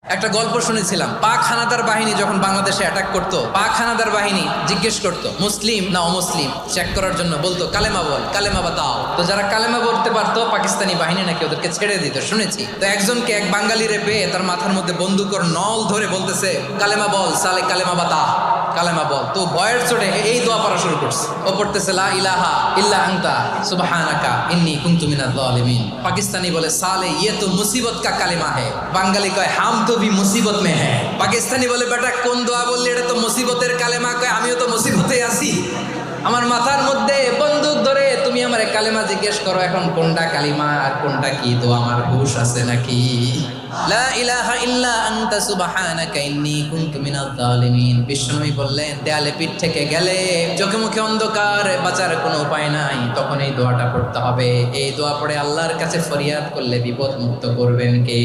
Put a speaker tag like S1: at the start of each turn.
S1: একটা গল্প শুনেছিলাম, পাক হানাদার বাহিনী যখন বাংলাদেশে অ্যাটাক করতো, পাক হানাদার বাহিনী জিজ্ঞেস করতো মুসলিম না অমুসলিম চেক করার জন্য, বলতো কালেমা বল, কালেমা বাতাও। তো যারা কালেমা বলতে পারতো পাকিস্তানি বাহিনী নাকি ওদেরকে ছেড়ে দিত, শুনেছি। তো একজনকে এক বাঙালিরে পেয়ে তার মাথার মধ্যে বন্দুকর নল ধরে বলতেছে কালেমা বল সালে, কালেমা বাতা, কালেমা বল। তো ভয়ের চোটে এই দোয়া পড়া শুরু করছে। ও পড়তেছে লা ইলাহা ইল্লা আনতা সুবহানাকা ইন্নী কুনতু মিনাজ জালিমিন। পাকিস্তানি বলে সালে ইয়ে তো মুসিবত কা কালেমা হে। বাঙালি কয় হাম তো ভি মুসিবত মে হ্যাঁ। পাকিস্তানি বলে বেটা কোন দোয়া বললি, এটা তো মুসিবতের কালেমা। কয় আমিও তো মুসিবতে আছি, আমার মাথার মধ্যে বন্দুক ধরে তুমি আমার কালেমা জিজ্ঞেস করো, এখন কোনটা কালিমা আর কোনটা কি, তো আমার হুশ আছে নাকি? লা ইলাহা ইল্লা আনতা সুবহানাকা ইন্নী কুনতু মিনাজ জালিমিন। বিষ্ণুই বললেন দেয়ালে পিঠ থেকে গেলে, চোখে মুখে অন্ধকার, বাঁচার কোনো উপায় নাই, তখন এই দোয়াটা পড়তে হবে। এই দোয়া পড়ে আল্লাহর কাছে ফরিয়াদ করলে বিপদ মুক্ত করবেন কে?